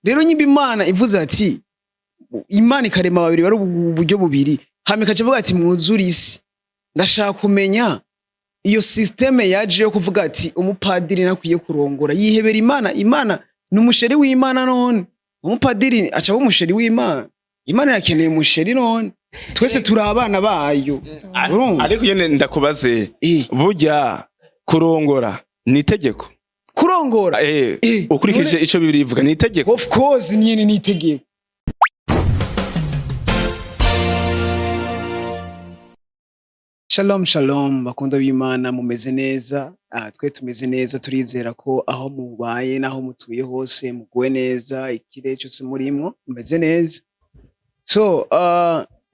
rero nyimba Imana ivuze ati Imana ikarema babiri bari uburyo bubiri hama ikavuga ati mwuzure isi ndashaka kumenya iyo systeme yaje yo kuvuga ati umupadiri nakwiye kurongora yihebera Imana numusheri w'Imana none umupadiri aca umusheri w'Imana Imana yakeneye umusheri none twese turi abana bayo ariko yene ndakubaze burya kurongora ni itegeko kurongora ukurikije ico bibiri ivuga ni itegeko of course nyene ni itegeko Shalom bakunda b'Imana mumeze neza twe tumeze neza turizera ko aho mubaye naho mutuye hose muguwe neza ikire cyose murimwo mumeze neza so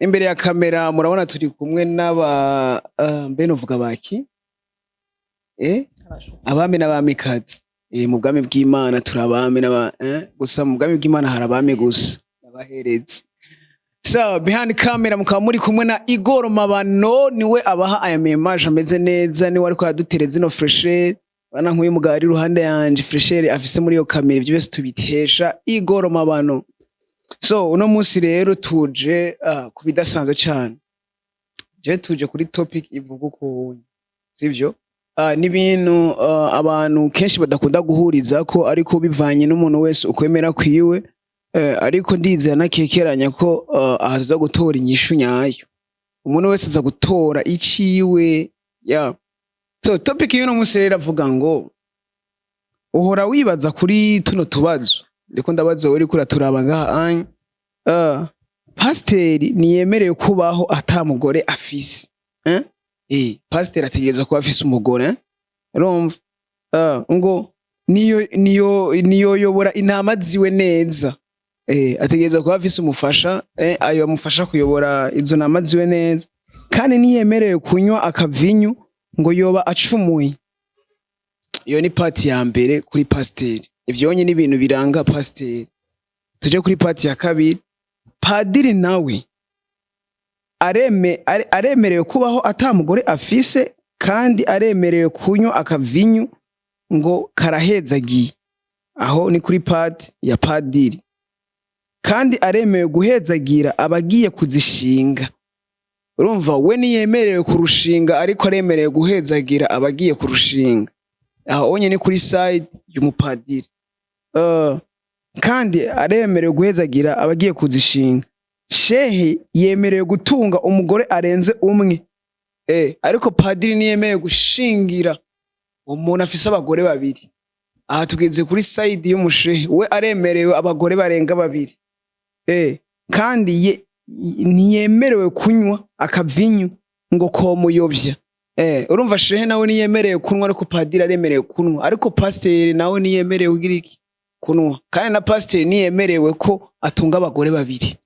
imbere ya kamera murabona turi kumwe n'aba mbene uvuga baki abami n'abamikazi mu bwami bw'Imana turabami n'aba gusa mu bwami bw'Imana harabami gusa abaherezi so behind camera mukaba muri kumwe na Igor Mabano niwe abaha aya message ameze neza niwe ariko yadutereza ino fresher bana nkuye mugari ruhande yanje fresher afise muri yo kamera ibyo byose tubitesha Igor Mabano so uno munsi rero tuje kubidasanzwe cyane je tuje kuri topic ivuga uko sivyo n'ibintu abantu kenshi badakunda guhuriza ko ariko bivanye n'umuntu wese ukwemera kwiwe ariko ndizera nakekeranya ko ahaza gutora inyishu nyayo umuntu wese aza gutora iciwe so topic y'uno munsi rero avuga ngo uhora wibaza kuri tuno tubazo ndiko ndabaza uri kuri turaba ngaha pasiteri niyemerewe kubaho atamugore afise pasiteri ategerezwa kuba afise umugore urumva ngo niyo yobora intama ziwe neza ategereza kuba afise umufasha ayo amufasha kuyobora izo ntama ziwe neza kandi niyemerewe kunywa akavinyu ngo yoba acumuye iyo ni party ya mbere kuri pasiteri ivyo yonye ni ibintu biranga pasiteri tuje kuri party ya kabiri padiri nawe aremerewe kubaho atamugore afise kandi aremerewe kunywa akavinyu ngo karahezagiye aho ni kuri party ya padiri kandi aremewe guhezagira abagiye kuzishinga urumva we niyemerewe kurushinga ariko aremerewe guhezagira abagiye kurushinga aho onye ni kuri side y'umupadiri kandi aremerewe guhezagira abagiye kuzishinga shehe yemerewe gutunga umugore arenze umwe ariko padiri niyemerewe gushingira umuntu afise abagore babiri aha tugeze kuri side y'umushehe we aremerewe abagore barenga babiri kandi ntiyemerewe kunywa akavinyu ngo komuyovya urumva shehe nawe niyemerewe kunywa ariko padiri aremerewe kunywa ariko pasiteri nawe niyemerewe kugira iki kunywa kandi na pasiteri niyemerewe ko atunga abagore babiri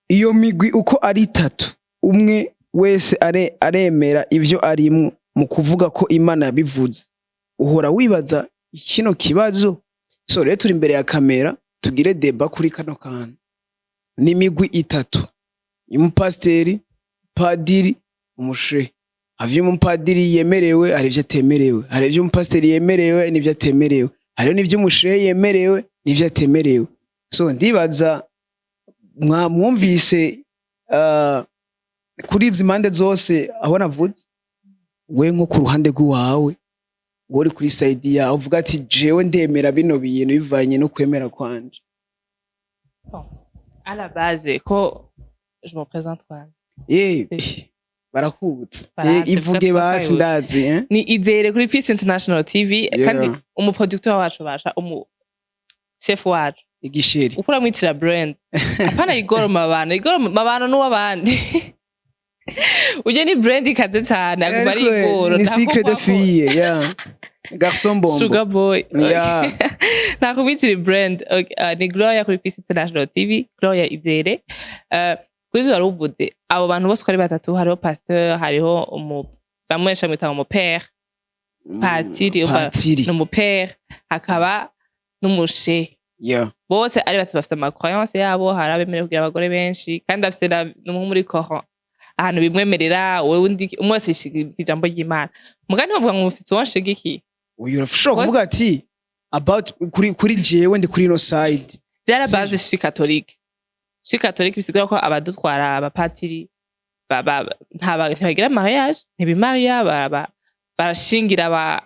iyo migwi uko ari itatu umwe wese aremera ivyo arimwo mu kuvuga ko Imana yabivuze uhora wibaza kino kibazo so rero turi imbere ya kamera tugire deba kuri kano kantu n'imigwi itatu y'umupasiteri padiri umushehe havye umupadiri yemerewe hari ivyo atemerewe hari ivyo umupasiteri yemerewe n'ivyo atemerewe hari n'ivyo umushehe yemerewe n'ivyo atemerewe so ndibaza mwumvise kuri izi mpande zose aho navuze we nko ku ruhande rw'iwawe uri kuri side yawe uvuga ati jewe ndemera bino bintu bivanye no kwemera kwanje à la base ko je me présente quoi barakubutse ivuge basi ndazi ni Izere kuri Peace International TV kandi umuproducteur wacu basha chef wacu igisheri ukura mwitira brand apana Igor Mabano n'uwabandi uje ni brand ikaze cyane aguma ari Igor ni secret de fille garçon bombo sugar boy nakubitira brand ni Gloria kuri Peace International TV Gloria Izere kuri zo rubude abo bantu bose kwari batatu hariho pasteur hariho bamwesha mwita mu père patiri no père hakaba n'umushe bose ari batatu bafite ama croyance yabo harabemerewe kugira abagore benshi kandi afite no muri Coran ahantu bimwemerera wewe undi umwese ijambo ry'Imana mugani bavuga ngo mufite wonshigiki uyu urashobora kuvuga ati about kuri jewe ndi kuri no side byara base suis catholique bisigura ko abadutwara abapatiri ntibagira mariage ntibimaria barashingira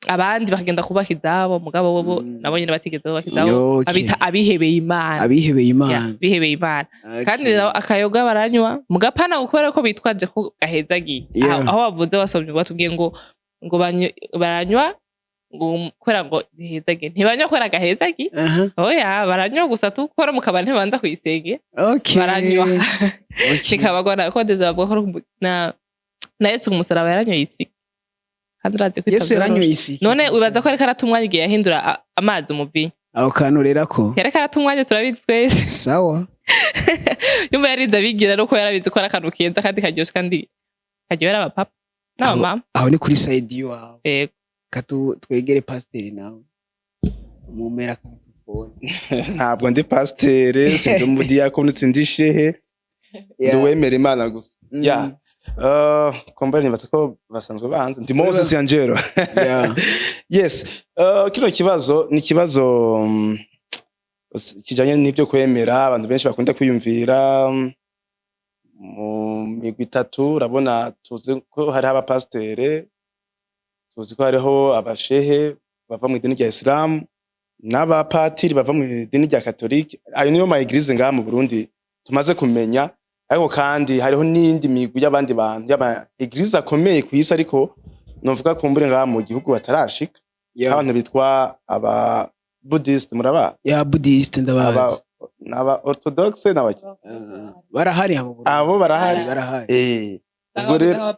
abandi bakagenda kubaka izabo mugabo bo nabo nyine batigeze kubaka izabo abita abihebeye Imana kandi akayoga baranywa mugapana gukora ko bitwaje ko gahezagiye aho bavuze basomye batubwiye ngo baranywa ngo kwera ngo zihezagiye ntibanywa kwera gahezagiye oya baranywa gusa tukora mukabana ntibanza kuyisenge baranywa kikabagwana ko dezavuga ko na Yesu kumusaraba yaranywa isi kandi urazi ko Yesu yaranywa isi none ubaza ko ariko aratumwanya igihe yahindura amazi umuvinyo aho kantu rero ko yareka aratumwanya turabizi twese sawa yumva yariza bigira no ko yarabizi ko arakantu keza kandi karyoshe kandi karyohera abapapa n'abamama aho ni kuri side yawe yego katu twegere pasiteri nawe mumera kafone ntabwo ndi pasiteri sindi umudiyakoni sindi shehe nduwemera Imana gusa kombari nibaza ko basanzwe banze ndi Moses Angelo yes kino kibazo ni kibazo kijanye n'ibyo kwemera abantu benshi bakunda kwiyumvira mu migwi itatu urabona tuzi ko hari abapasiteri tuzi ko hariho abashehe bava mu idini rya Islam n'abapatiri bava mu idini rya Katolike ayo niyo ma eglise ngaha mu Burundi tumaze kumenya ariko kandi hariho n'indi migwi y'abandi bantu y'aba eglise akomeye ku isi ariko novuga kumbure ngaha mu gihugu batarashika abantu bitwa aba Buddhist muraba Buddhist ndabazi n'aba Orthodoxe n'abaki barahari abo barahari ubwo rero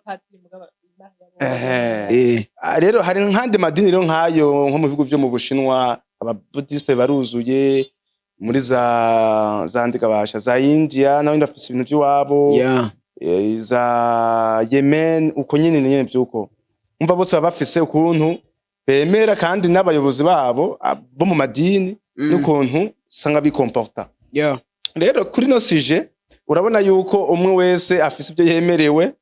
rero hari nkandi madini rero nkayo nko mu bihugu byo mu Bushinwa aba Buddhist baruzuye muri za ndikabasha za India naho ndafise ibintu by'iwabo za Yemen uko nyine byuko umva bose bafise ukuntu bemera kandi n'abayobozi babo bo mu madini n'ukuntu sanga bikomporta rero kuri no sije urabona yuko umwe wese afise ibyo yemerewe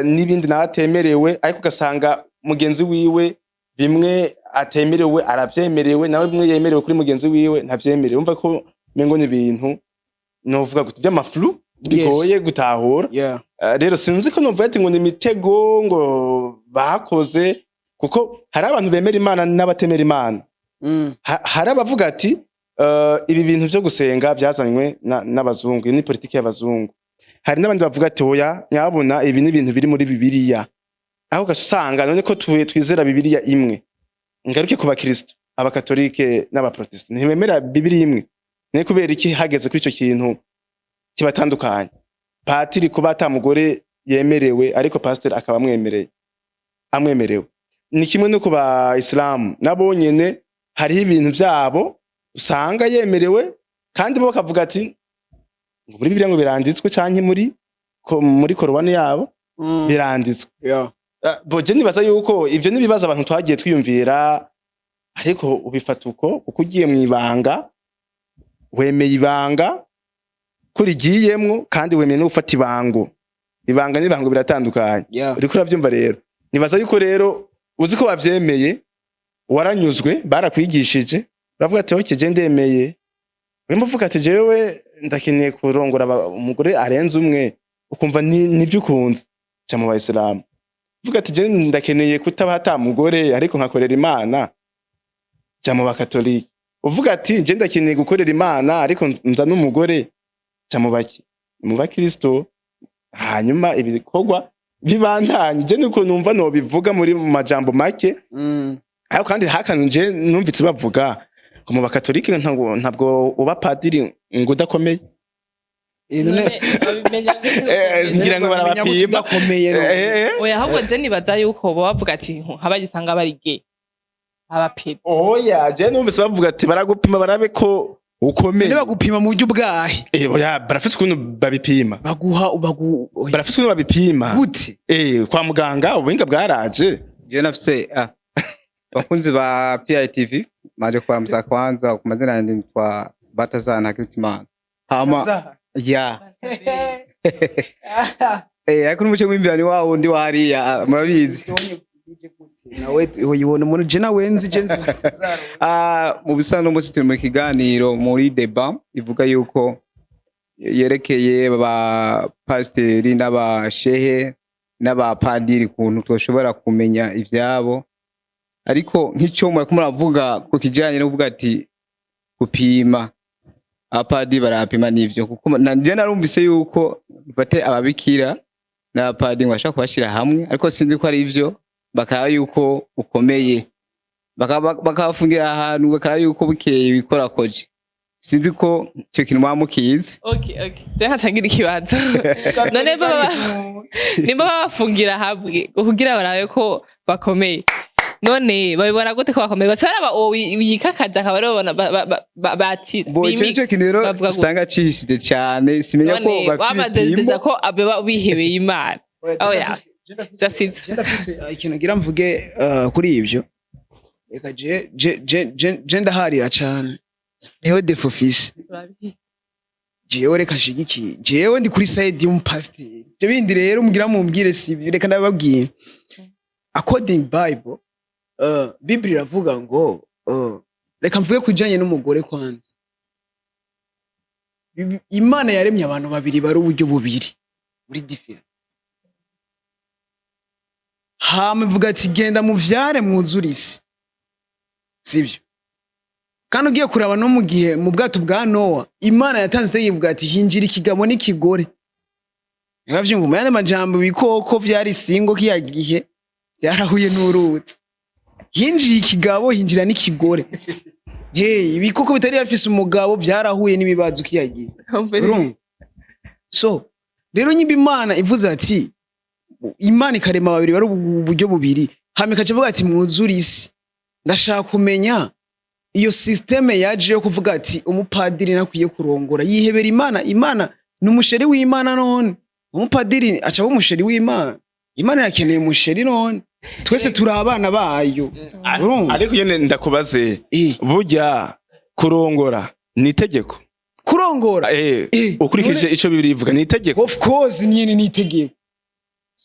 n'ibindi natemerewe ariko gasanga mugenzi wiwe bimwe atemerewe aravyemerewe nawe bimwe yemerewe kuri mugenzi wiwe ntavyemerewe umva ko mengo ni ibintu novuga gute by'amaflu bigoye gutahura rero sinzi ko novuga ati ngo ni imitego ngo bakoze kuko hari abantu bemera Imana n'abatemera Imana hari abavuga ati ibi bintu byo gusenga byazanywe n'abazungu ni politiki y'abazungu hari n'abandi bavuga ati oya nyabona ibi ni ibintu biri muri Bibiliya aho gasanga none ko twizera Bibiliya imwe ngaruke ku bakristo abakatolike n'abaprotestant ntibemera Bibiliya imwe ne kubera iki hageze kuri ico kintu kibatandukanye patiri kuba atamugore yemerewe ariko pastor akaba amwemerewe ni kimwe no kuba Islam nabo nyene hari ibintu byabo usanga yemerewe kandi bo kavuga ati muri Bibiliya ngo biranditswe canke muri Korowani yabo biranditswe boje nibaza yuko ivyo nibibaza abantu twagiye twiyumvira ariko ubifata uko ugiye mu ibanga wemeye ibanga kuri giyemwo kandi wemeye no gufata ibanga n'ibango biratandukanye uriko uravyumva rero nibaza yuko rero uzi ko bavyemeye waranyuzwe barakwigishije uravuga ati hoke je ndemeye wemba uvuga ati jewe ndakeneye kurongora umugore arenze umwe ukumva nivyo ukunze ca mu Bayisilamu uvuga ati je ndakeneye kutaba hata mugore ariko nkakorera Imana ca mu Bakatolike uvuga ati je ndakeneye gukorera Imana ariko nza n'umugore ca mu Bakristo hanyuma ibikorwa bibandanye je nuko numva no bivuga muri majambo make ariko kandi hakanuje numvitse bavuga ko mu Bakatolike ntabwo uba padiri ngo udakomeye ngira ngo barabapima oya ahubwo je nibaza yuko bavuga ati habagisanga bari gay abapima oya je numvise bavuga ati baragupima barabe ko ukomeye ne bagupima mu buryo bwahe oya barafise ukuntu babipima barafise ukuntu babipima gute kwa muganga ubuhinga bwaraje je nafise bakunzi ba PITV maje kwa msa kwanza ku mazina yanjye kwa Batazana Hakitimana hama ariko n'umuce w'imbirani wawo ndi wariya murabizi nawe uyibona umuntu je nawe nzi mu bisanzwe umunsi turi mu kiganiro muri deba ivuga yuko yerekeye aba pasiteri n'abashehe n'abapadiri kuntu twoshobora kumenya ivyabo, ariko nk'icyo muravuga ku kijanye no kuvuga ati gupima abapadiri barapima n'ivyo, kuko nanje narumvise yuko bafate ababikira n'abapadiri bashaka kubashira hamwe, ariko sinzi ko ari ivyo, bakaba yuko ukomeye bakabafungira ahantu, bakaba yuko bukeye bikora koje. Sinzi ko icyo kintu mwamukizi. Okay. Jenga changira ikibazo. None nimba bafungira hamwe kugira barabe ko bakomeye. None babibona gute ko bakomeye? Batara yikakaje akaba babona batira. Bo icyo kintu rero usanga cishije cyane, simenya ko bafite ko abe bihebeye Imana. Oya. Ndafise ikintu gira mvuge kuri ibyo. Reka je ndaharira cyane. Niho defofishe. Jewe reka shigiki. Jewe ndi kuri side y'umupasiteri. Je bindi rero mugira mumbwire si reka ndababwiye. According Bible, Bible iravuga ngo reka mvuge kujanye n'umugore kwanza. Imana yaremye abantu babiri bari uburyo bubiri muri different. Hama ivuga ati genda muvyare mwuzure isi. Sivyo? Kandi ugiye kuraba no mu gihe mu bwato bwa Noa, Imana yatanze itegeko ivuga ati hinjira ikigabo n'ikigore. Yavyumva mu yandi majambo bikoko vyari singo kiya gihe byarahuye n'uruzi. Hinjira ikigabo hinjira n'ikigore. Hey, ibikoko bitari bafise umugabo byarahuye n'ibibazo kiya gihe. So, rero nyiba Imana ivuze ati Imana ikarema babiri bari uburyo bubiri. Hame kacavuga ati mwuzure isi. Ndashaka kumenya iyo systeme yaje yo kuvuga ati umupadiri nakwiye kurongora yihebera Imana numusheri w'Imana none umupadiri aca umusheri w'Imana. Imana yakeneye umusheri none twese turi abana bayo. Ariko yene ndakubaze burya kurongora ni itegeko. Kurongora ukurikije ico Bibiliya ivuga ni itegeko. Of course nyene ni itegeko.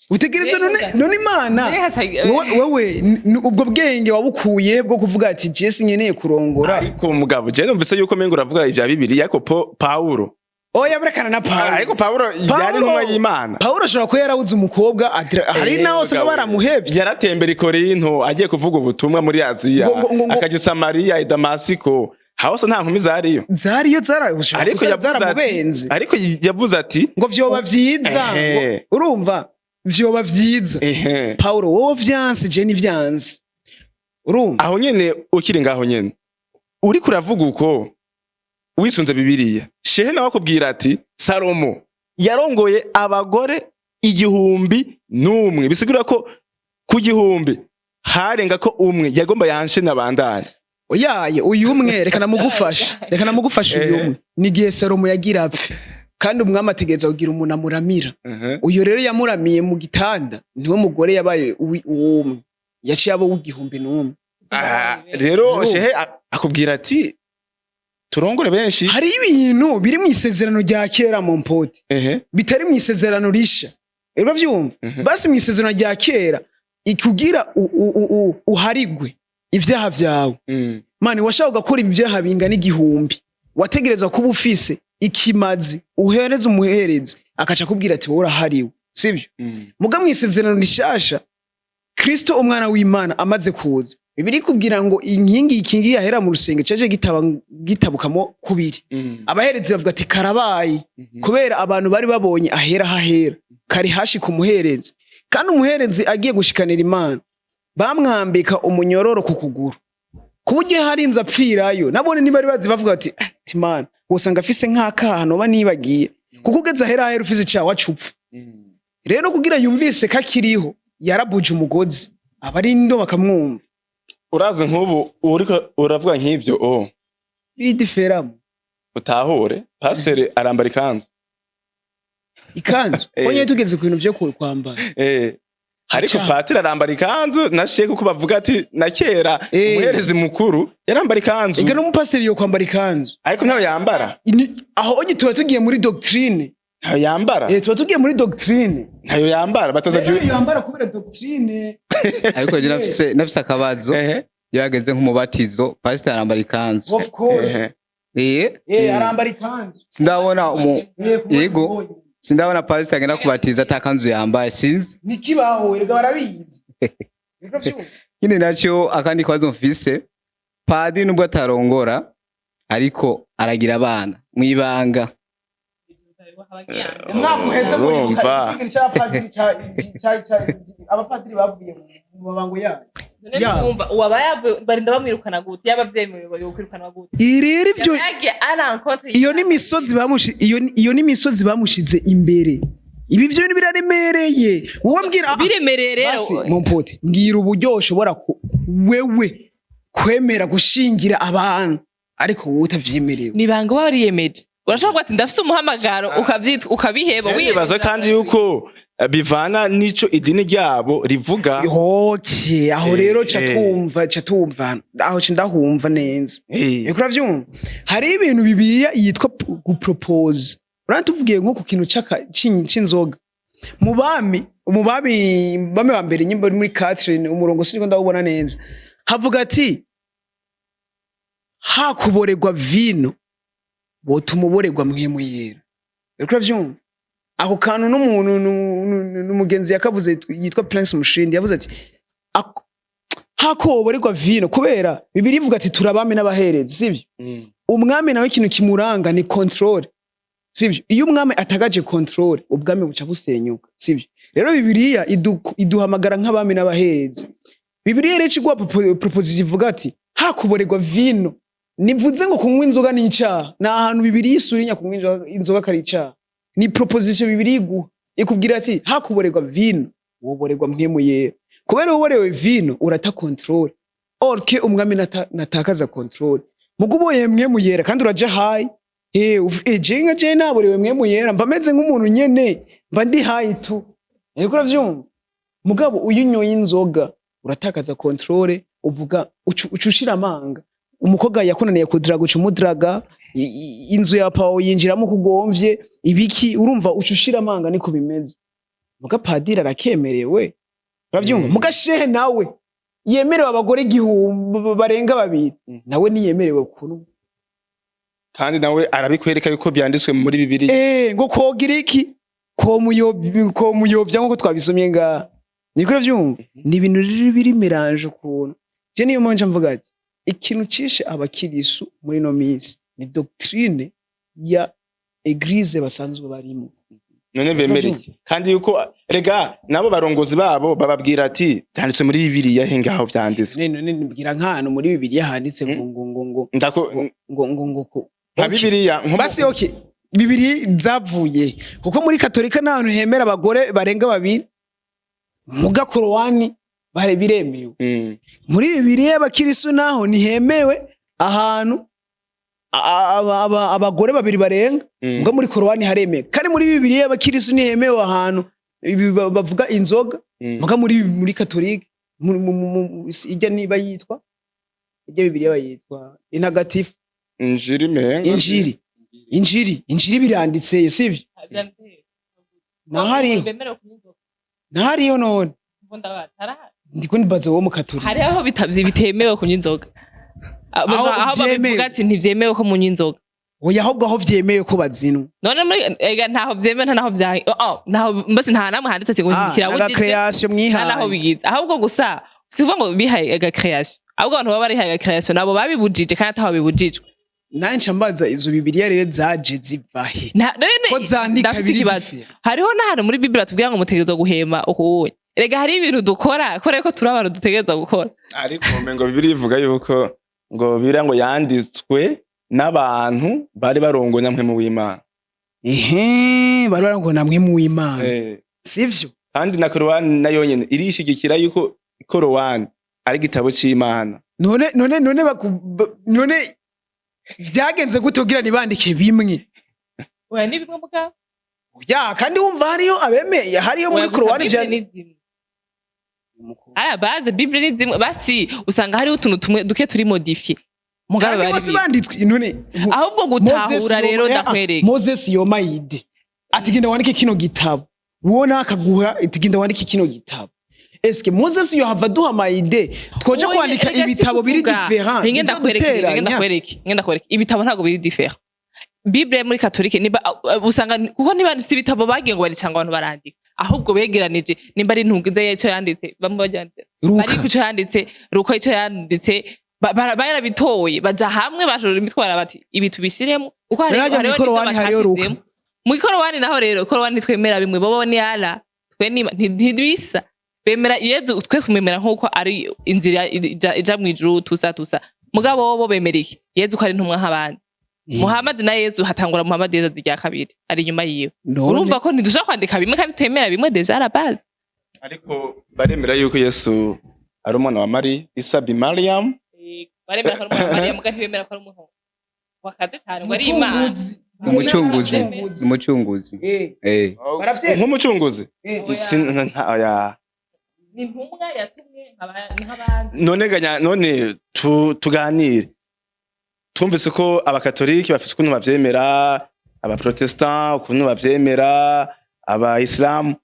Utegereza none Imana wewe ubwo bwenge wabukuye bwo kuvuga ati Jesse nkeneye kurongora. Ariko mugabo je numvise yuko mengo uravuga ivya Bibiliya ariko Paulo oya burekana na Paulo. Ariko Paulo yari ntumwa y'Imana. Paulo ashobora ko yarabuze umukobwa hari naho se baramuhebye. Yaratembera i Korinto agiye kuvuga ubutumwa muri Aziya akaje Samaria i Damasiko. Hawose nta nkumi zariyo. Zariyo zaramubenze. Ariko yavuze ati ngo vyoba vyiza. Urumva? Vyoba vyiza. Paulo wowe vyanse je ni vyanse. Urumva? Aho nyene ukiri ngaho nyene. Uri kuravuga uko wisunze Bibiliya. Shehe nawe akubwira ati Salomo yarongoye abagore 1,000 bisigura ko ku 1,000 harenga ko umwe yagomba yanshe nabandanye. Oyaye uyu umwe reka namugufasha uyu umwe. Nigiye Salomo yagira apfe. Kandi umwami ategereza kugira umuntu amuramira. Uyo rero yamuramiye mu gitanda niwe mugore yabaye uwumwe. Yaciye abo 1,000. Rero shehe akubwira ati turongore benshi. Hari ibintu biri mu isezerano rya kera mu mpoti. Bitari mu isezerano risha. Ero vyumva. Basi mu isezerano rya kera ikugira uharigwe ivyaha vyawe. Mani washaka gukora ibyaha bingana 1,000. Wategereza kuba ufise ikimazi uhereza umuherezi akaca kubwira ati wora hariwe. Sivyo? Muga mu isezerano rishasha Kristo umwana w'Imana amaze kuza. Bibiri kubwira ngo inkingi ikingi yahera mu rusenge caje gitabukamo kubiri. Abaherezi bavuga ati karabaye kubera abantu bari babonye ahera hahera kari hashi ku muherezi. Kandi umuherezi agiye gushikanira Imana bamwambika umunyororo ku kuguru. Kubuje hari inza pfirayo nabone nibari bazi bavuga ati Imana usanga afise nk'akahano banibagiye kuko ugeze ahera hera ufise cyawa cupfa. Rero kugira yumvise kakiriho yarabuje umugozi abari ndo bakamwumva. Uraze nk'ubu uravuga nk'ivyo biri diferamo utahure pasteur arambara ikanzu onye tugeze ku bintu byo kwambara ariko patiri arambara ikanzu na sheke uko bavuga ati na kera umuherezi mukuru yarambara ikanzu ega no mupasiteri yo kwambara ikanzu ariko ntawe yambara aho onye tuba tugiye muri doctrine ntayo yambara tuba tugiye muri doctrine ntayo yambara bataza rero yambara kubera doctrine ariko je nafise akabazo yageze nk'umubatizo pastor arambara ikanzu of course arambara ikanzu sindabona yego sindabona pastor agenda kubatiza atakanzu yambaye sinzi nikibaho erega barabizi kindi naco akandi kwazo mfise padiri nubwo atarongora ariko aragira abana mwibanga umwaka uheze muri padiri abapadiri bavuye mu mabango yayo uwaba barinda bamwirukana gute y'abavyemewe yo kwirukana gute iriri byo iyo ni misozi bamushize imbere ibi byo ni biraremereye wowe mbwira biremereye rero mon pote mbwira uburyo ushobora wewe kwemera gushingira abantu ariko wowe utavyemerewe nibanga wariyemeje urashobora ati ndafise umuhamagaro ukavyitwa ukabiheba wibaza kandi yuko bivana nico idini ryabo rivuga hoke aho rero ca tumva aho ndahumva neza uravyumva hari ibintu bibiliya yitwa gupropose uratuvugiye nko ku kintu c'inzoga mu bami wa mbere nyimba muri Catherine umurongo siniko ndawubona neza havuga ati hakuboregwa vino botumuboregwa mwemu yera uravyumva ako kantu n'umuntu n'umugenzi yakavuze yitwa Prince Mushindi yavuze ati hakoborerwa vino kubera bibiri ivuga ati turabami n'abaherezi sivyo umwami nawe ikintu kimuranga ni control sivyo iyo umwami atagaje control ubwami buca busenyuka sivyo rero bibiriya iduhamagara nk'abami n'abaherezi bibiriya rero cigwa proposition ivuga ati hakuborerwa vino nivuze ngo kunywa inzoga ni icaha na ahantu bibiriya isurinya kunywa inzoga kari icaha ni proposition bibiri iguha ikubwira ati hakuborerwa vino woborerwa mwemu yera kubera woborewe vino urata control orke umwami natakaza control muguboye mwemu yera kandi uraje high jenga je naborewe mwemu yera mbameze nk'umuntu nyene mba ndi high tu ariko uravyumva mugabo uyunyoye inzoga uratakaza control uvuga ucushira amanga umukobwa yakunaniye kudiraga ucumudraga inzu ya pawo yinjiramo kugomvye ibiki urumva ucushira amanga niko bimeze muga padiri arakemerewe uravyumva muga shehe nawe yemerewe abagore igihumbi barenga babiri nawe niyemerewe kunu kandi nawe arabikwereka yuko byanditswe muri bibiri ngo kogira iki ko muyobya nko twabisomye nga niko uravyumva ni ibintu biri miranje ukuntu je niyo mpamvu mvuga ati ikintu cishe abakirisu muri no minsi ni doctrine ya eglise basanzwe barimo none bemereye kandi yuko rega nabo barongozi babo bababwira ati byanditswe muri bibiliya hengaho byanditswe none nibwira nkano muri bibiliya handitse ngo nka bibiliya basi okay bibiliya zavuye kuko muri katolika n'abantu hemera abagore barenga babiri muga korowani bare biremewe muri bibiliya y'abakirisu naho ntihemewe ahantu abagore babiri barenga ngo muri korowani haremewe kandi muri bibiliya y'abakirisu ntihemewe ahantu bavuga inzoga muga muri katolika ijya niba yitwa ijya bibiliya bayitwa intagatifu injiri biranditse sivyo nahariyo none ndiko nibaza wo mu katolika hari aho bitemewe kunywa inzoga aho babivuga ati ntivyemewe ko munywa inzoga oya ahubwo aho vyemewe ko bazinwa none muri ntaho vyemewe ntaho vyahi ntaho mbese nta namwe handitse ati ngo ntikirabujije aga création mwihaye ntaho bigize ahubwo gusa sivuga ngo bihaye aga création ahubwo abantu baba barihaye aga création nabo babibujije kandi ataho bibujijwe nanje mbaza izo bibiliya rero zaje zivahe ko zandika biri hariho n'ahantu muri bibiliya tubwira ngo mutegerezwa guhema ukuye rega hari ibintu dukora kubera ko turi abantu dutegerezwa gukora ariko ngo bibiliya ivuga yuko ngo bira ngo yanditswe n'abantu bari barongoye namwe mu w'Imana bari barongoye namwe mu w'Imana sivyo kandi na Korowani nayo nyene irishigikira yuko Korowani ari igitabo c'Imana none vyagenze gute ugira nibandike bimwe oya ni bimwe muga ya kandi wumva hariyo abemeye hariyo muri Korowani vya aya baze Bible ni zimwe basi usanga hariho utuntu tumwe duke turi modifie mugabe bari banditswe none ahubwo gutahura rero ndakwereka Moses yomayide ati genda wandike kino gitabo wona akaguha ati genda wandike kino gitabo eske Moses yo hava duha mayide twoje kwandika ibitabo biri different ngenda kwereka ibitabo ntago biri different Bible muri Katolike niba usanga kuko ntibanditse ibitabo bagiye ngo baricanga abantu barandika ahubwo begeranije nimba ari ntungize yaco yanditse bamwe bajyanditse bari kuco yanditse ruko ico yanditse barabitoye baja hamwe bashorera imitwara bati ibi tubishiremo uko hariho mu ikorowani naho rero ikorowani twemera bimwe bobo ni ala twe ntibisa bemera Yezu twe kumemera nkuko ari inzira ija mu ijuru tusa mugabo bo bemereye Yezu ko ari ntumwa nk'abandi Muhammad na Yezu hatangura Muhammad Yezu zijya kabiri ari nyuma yiwe urumva ko ntidusha kwandika bimwe kandi temera bimwe deja la base ariko baremera yuko Yesu ari umwana wa Maria Isa bi Mariam baremera ko ari umwana wa Maria muga ntibemera ko ari umuntu wakaze cyane ngo ari Imana umucunguzi nk'umucunguzi ni ntumwa yatumwe nk'abandi none tuganire twumvise ko abakatoliki bafite ukuntu bavyemera abaprotestant ukuntu bavyemera abayisilamu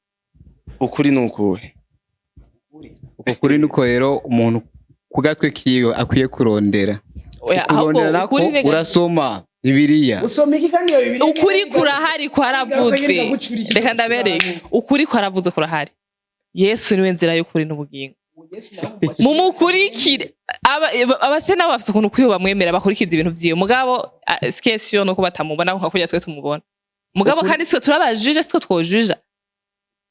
ukuri nukuhe ukuri nuko rero umuntu kugatwe kiyo akwiye kurondera nako urasoma Bibiliya usoma iki kandi iyo Bibiliya ukuri kurahari kwaravuzwe reka ndabereye ukuri kwaravuzwe kurahari Yesu niwe nzira y'ukuri n'ubugingo mumukurikire abasena bafite ukuntu kwiyo bamwemera bakurikiza ibintu vyiyo mugabo skesio no kubatamubona nko kujya twe tumubona mugabo kandi twe turabajije twe twojuja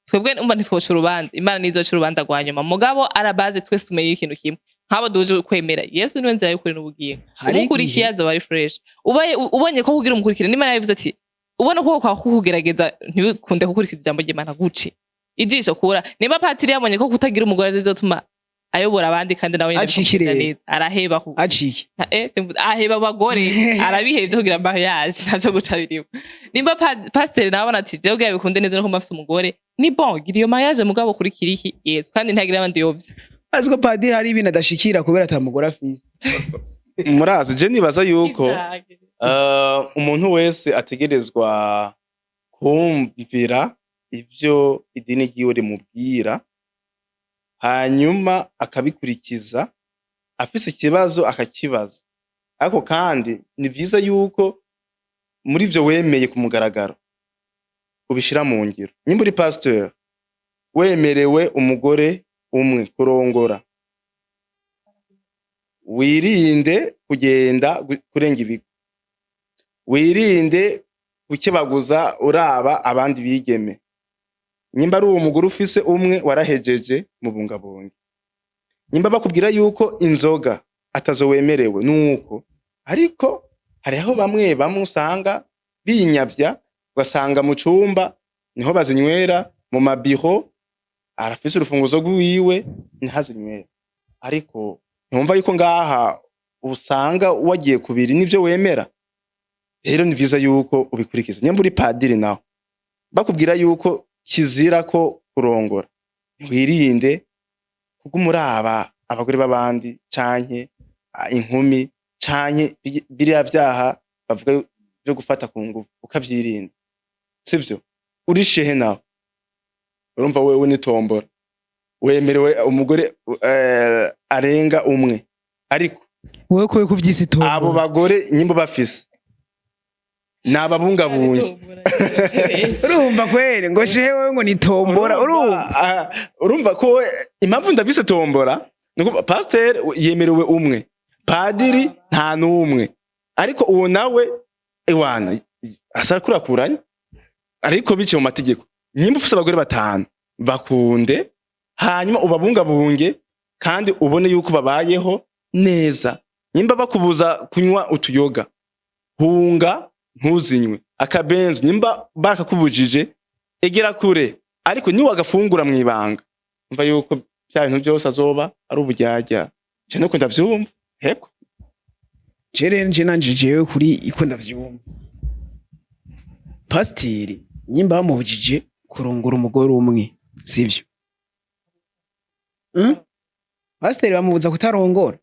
twebwe umva ntitwoca urubanza Imana nizoca urubanza rwa nyuma mugabo arabaze twese tumenye ikintu kimwe nk'abo duje kwemera Yesu niwe nzira y'ukuri n'ubugingo umukurikiye azo bari fresh ubonye ko kugira umukurikire n'Imana yabivuze ati ubona ko kwa kugerageza ntibikunde gukurikiza ijambo ry'Imana guci ijisho kura niba patiri yabonye ko kutagira umugore bizotuma ayobora abandi kandi nawe nyine araheba ku aciye aheba abagore arabihevye kugira mariage navyo guca biriwe nimba pasteur nabona ati je ubwo yabikunde neza no mafise umugore ni bon gira iyo mariage mugabo kuri kiriki Yesu kandi ntagira abandi yovye aziko padiri hari ibintu adashikira kubera atamugore afise murazi je nibaza yuko umuntu wese ategerezwa kumvira ivyo idini ryiwe rimubwira hanyuma akabikurikiza afise ikibazo akakibaza ariko kandi ni vyiza yuko muri ivyo wemeye ku mugaragaro ubishira mu ngiro nyimba uri pasteur wemerewe umugore umwe kurongora wirinde kugenda kurenga ibigo wirinde gukebaguza uraba abandi bigeme nyimba ari uwo mugore ufise umwe warahejeje mu bungabungi nyimba bakubwira yuko inzoga atazowemerewe nuko ariko hariho bamwe usanga binyavya ugasanga mu cumba niho bazinywera mu mabiro arafise urufunguzo rwiwe ntihazinywera ariko ntumva yuko ngaha usanga wagiye kubiri nivyo wemera rero ni vyiza yuko ubikurikiza nyimba uri padiri naho bakubwira yuko kizira ko kurongora wirinde kugumuraba abagore babandi canke inkumi canke biriya vyaha bavuga byo gufata ku ngufu ukavyirinda sivyo uri shehe nawe urumva wewe ni tombora wemerewe umugore arenga umwe ariko wewe ko kuvyisi tombora abo bagore nyimbo bafise nababungabunye urumva kwere ngo shehe wewe ngo ni tombora urumva ko impamvu ndabise tombora nuko pasteur yemerewe umwe padiri nta numwe ariko uwo nawe ewana asara kurakuranye ariko bice mu mategeko nyimba ufise abagore batanu bakunde hanyuma ubabungabunge kandi ubone yuko babayeho neza nyimba bakubuza kunywa utuyoga hunga ntuzinywe akabenzi nyimba barakakubujije egera kure ariko ni wagafungura mwibanga umva yuko bya bintu byose azoba ari uburyarya cyane ko ndavyumva heko jerenje nanjijewe kuri iko ndavyumva pasteri nyimba bamubujije kurongora umugore umwe sivyo pasteri bamubuza kutarongora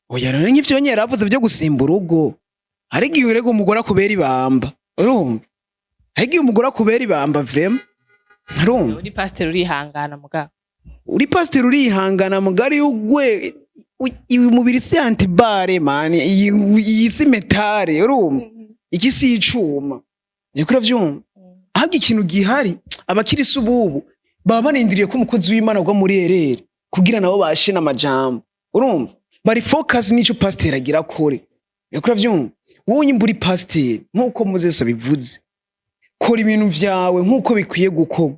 oya none nk'ivyo nyera avuze byo gusimba urugo hari igihe urega umugore akubera ibamba urumva hari igihe umugore akubera ibamba vrema urumva uri pasiteri urihangana mugabo uri pasiteri urihangana mugari ugwe iwi mubiri si antibare mani iyi si metare urumva iki si icuma niko uravyumva ahubwo ikintu gihari abakirisi ububu baba banindiriye ko umukozi w'Imana agwa muri erere kugira nabo bashe n'amajambo urumva bari focus n'ico pasiteri agira kore niko uravyumva wowe nyimburi pasiteri nkuko Moses abivuze kora ibintu vyawe nkuko bikwiye gukorwa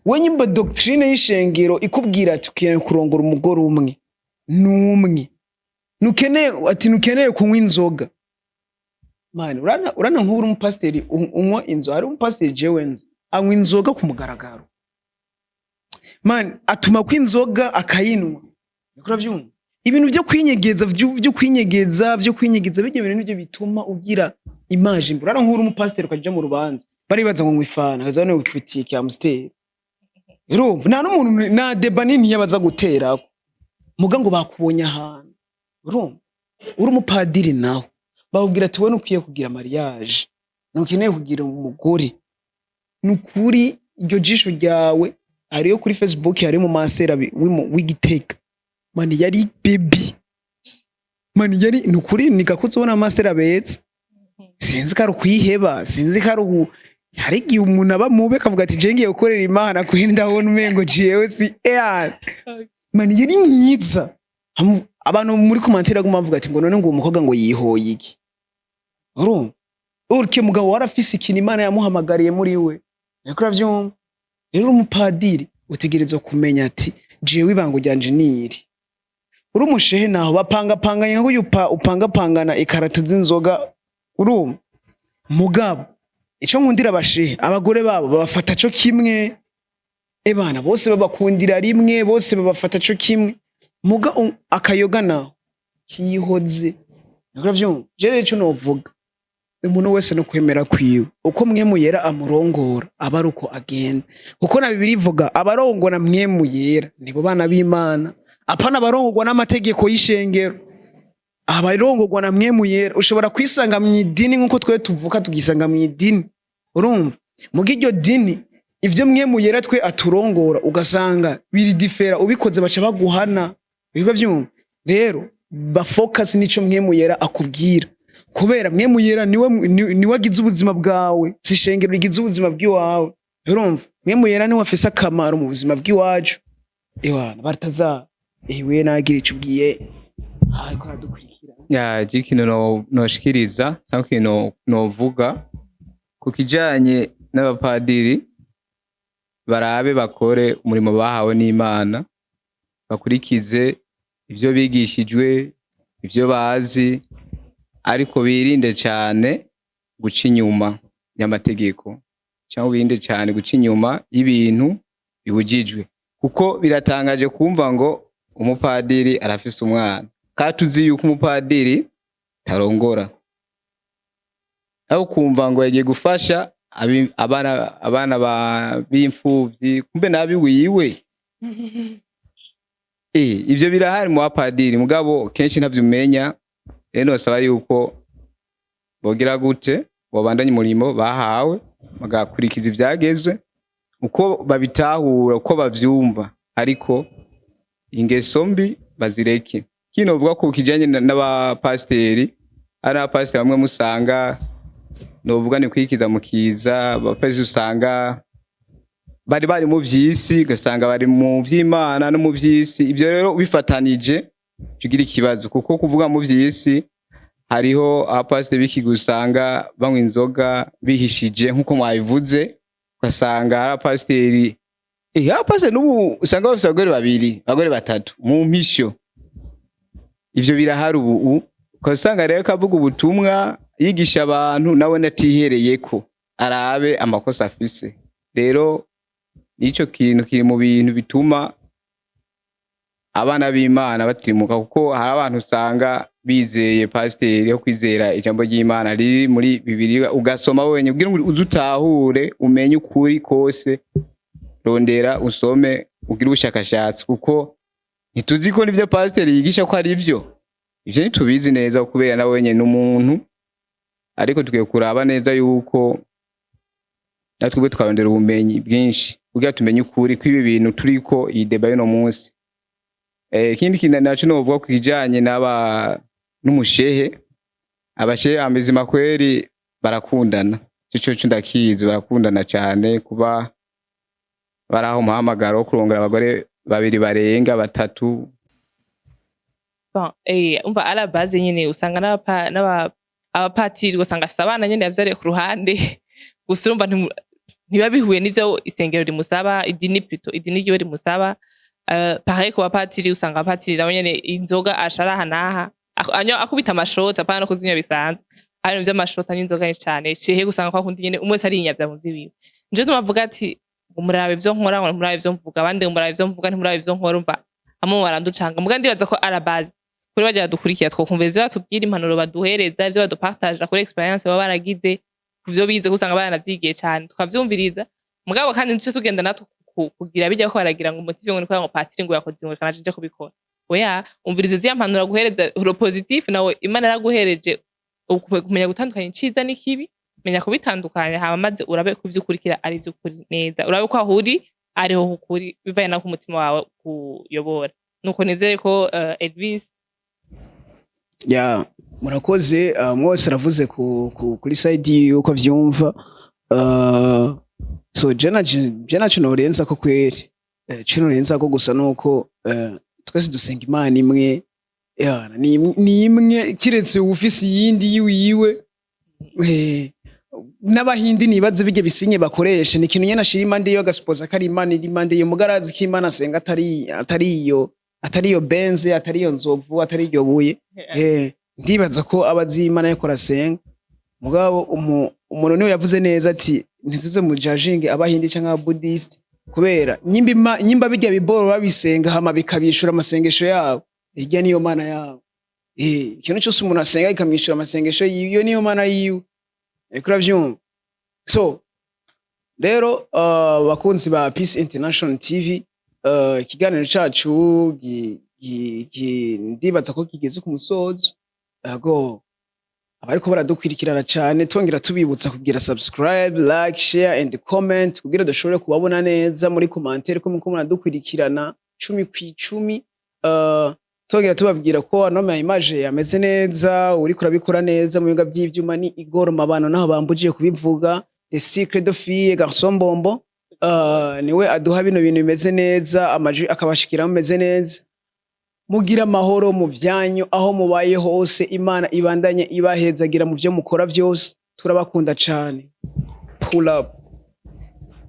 wowe nyimba doctrine y'ishengero ikubwira ati ukeneye kurongora umugore umwe numwe nukeneye kunywa inzoga mani urana nk'uri umupasiteri unywa inzoga hari umupasiteri jewe nzi anywa inzoga ku mugaragaro mani atuma ko inzoga akayinwa niko uravyumva ibintu byo kwinyegeza bijye ibintu nibyo bituma ugira image mbi urana nk'uri umupasiteri ukaja mu rubanza bari baza ngo ngwifana kazane wifitike amstel urumva nta n'umuntu na deba nini yabaza guterako muga ngo bakubonye ahantu urumva uri umupadiri naho babubwira ati wowe nukwiye kugira mariage nukeneye kugira umugore nukuri iryo jisho ryawe ariyo kuri Facebook hari mu masera w'Igitega mani yari baby mani yari nukuri nikakuzobona masera beza sinzi karo kwiheba sinzi karo hari igihe umuntu aba mube kavuga ati je ngiye gukorera Imana kuhinda wona umengo jewe si mani yari mwiza abantu muri commentaire aguma bavuga ati ngo none ngo umukobwa ngo yihoye iki urumva urike mugabo warafise ikintu Imana yamuhamagariye muri we niko uravyumva rero umupadiri utegerezwa kumenya ati jewe ibango ryanje niri uri umushehe naho bapangapanganya ngo upangapangana ikarato z'inzoga urumva mugabo ico nkundira abashehe abagore babo babafata cyo kimwe ebana bose babakundira rimwe bose babafata cyo kimwe muga akayoga naho kihoze niko je rero cyo novuga umuntu wese no kwemera kwiwe uko mwemu yera amurongora aba ruko agenda kuko na Bibiliya ivuga abarongora mwemu yera nibo bana b'Imana apana barongorwa n'amategeko y'ishengero abarongorwa na mwemu yera ushobora kwisanga mu idini nkuko twe tuvuka tugisanga mu idini urumva muga iryo dini ivyo mwemu yera twe aturongora ugasanga biri differa ubikoze baca baguhana bigo vyumva rero ba focus nico mwemu yera akubwira kubera mwemu yera niwe agize ubuzima bwawe sishengero rigize ubuzima bw'iwawe urumva mwemu yera niwe afise akamaro mu buzima bw'iwacu ewana bartaza ewe nagira ico ubwiye ko radukurikira ya jikino noshikiriza cyangwa novuga ku kijanye n'abapadiri barabe bakore umurimo bahawe n'Imana bakurikize ivyo bigishijwe ivyo bazi ariko birinde cyane guca inyuma y'amategeko cyangwa birinde cyane guca inyuma y'ibintu bibujijwe kuko biratangaje kumva ngo umupadiri arafise umwana katuzi yuko umupadiri tarongora aho kumva ngo yagiye gufasha abana b'imfuvyi kumbe nabi wiwe ivyo birahari mu bapadiri mugabo kenshi ntavyo umenya rero basaba yuko bogira gute bobandanye umurimo bahawe bagakurikiza ivyagezwe uko babitahura uko bavyumva ariko ingeso mbi bazireke kino vuga ko kijanye n'abapasteri ari abapasteri bamwe musanga novuga ni kwikiza mukiza abapasteri usanga bari mu vyisi gasanga bari mu vy'Imana no mu vyisi ivyo rero bifatanije tugira ikibazo kuko kuvuga mu vyisi hariho abapasteri bikigusanga banywa inzoga bihishije nkuko mwabivuze ugasanga ari abapasteri abapasteri n'ubu usanga bafise abagore babiri abagore batatu mu mpisho ivyo birahari ubu ugasanga rero kavuga ubutumwa yigisha abantu nawe natihereyeko arabe amakosa afise rero nico kintu kiri mu bintu bituma abana b'Imana batimuka kuko hari abantu usanga bizeye pasteri yo kwizera ijambo ry'Imana riri muri Bibiliya ugasoma wenye kugira ngo uzutahure umenye ukuri kose rondera usome ugira ubushakashatsi kuko ntituzi ko nivyo pasteri yigisha ko ari ivyo nitubizi neza kubera na wenye n'umuntu ariko tugiye kuraba neza yuko natwe tukarondera ubumenyi bwinshi kugira tumenye ukuri kw'ibi bintu turiko iyi deba y'uno munsi. Ikindi kintu naco novuga ku kijanye n'umushehe, abashehe amazima kweri barakundana, ico ndakizi, barakundana cyane, kuba baraho muhamagaro kurongora abagore babiri barenga batatu. Bon, umva ala base nyene usanga abapatiri usanga afise abana nyene yavyariye ku ruhande, gusa urumva ntibabihuye n'ivyo isengero rimusaba, idini ryiwe rimusaba. Pareil ku bapatiri usanga abapatiri nabo nyene inzoga asharaha naha akubita amashoti apana no kuzinywa bisanzwe, ari vy'amashoti anywa inzoga cyane, shehe gusanga kwa kundi nyene umwe wese arinyavya mu ziwiwe. Nje tumavuga ati umurabe ivyo nkora ngo murabe ivyo mvuga, abandi umurabe ivyo mvuga ntimurabe ivyo nkora, umva amwe baranducanga. Muga ndibaza ko arabazi kuri bajya dukurikira twokumva ivyo batubwira, impanuro baduhereza, ivyo badupartage kuri experience baba baragize, kuvyo bize gusanga baranavyigiye cyane tukavyumviriza. Mugabo kandi nico tugenda natwe kugira bijya ko baragira ngo umuti ngo ngo patiri ngo yakoze ngo kanaje nje kubikora. Oya, umvirize zya mpanuro guhereza uro positif, nawe Imana yaraguhereje kumenya gutandukanya iciza n'ikibi, menya kubitandukanya, hama maze urabe kuvyukurikira ari vy'ukuri neza, urabe ko ahuri ariho ukuri bivaye nako umutima wawe kuyobora. Nuko nizere ko Elvis murakoze. Mwose aravuze kuri side yuko vyumva. So jena norenza ko kweri norenza ko gusa nuko twese dusenga Imana imwe, ni imwe, kiretse ufise yindi yiwe. N'abahindi nibaze bige bisinye bakoresha ni ikintu nyene ashira impande yo gaspoza kari Imana iri impande yo, mugarazi ko Imana asenga atari yo benze, atari yo nzovu, atari yo buye. Ndibaza ko abazi Imana yakora senga. Mugabo umuntu niwe yavuze neza ati ntituze mu judging abahindi canke ababuddhist, kubera nyimba bijya biboro babisenga hama bikabishura amasengesho yabo, irya niyo Mana yabo. Ikintu cyose umuntu asenga ikamwishura amasengesho yiyo niyo Mana yiwe. Kuravyumva. So rero bakunzi ba Peace International TV, ikiganiro cacu ndibaza ko kigeze ku musozo. Abariko baradukwirikirana cyane twongera tubibutsa kugira subscribe, like, share and comment kugira dushobore kubabona neza muri commentaire ko muko muradukwirikirana 10/10. Twongera tubabwira ko anome ya image yameze neza, uri kurabikora neza mu biga by'ivyuma ni Igor Mabano, naho bambujije kubivuga The Secret of Fille Garçon Bombo. Niwe aduha bino bintu bimeze neza, amaji akabashikira mumeze neza. Mugira amahoro mu vyanyu aho mubaye hose, Imana ibandanye ibahezagira mu byo mukora byose. Turabakunda cyane. Pull up.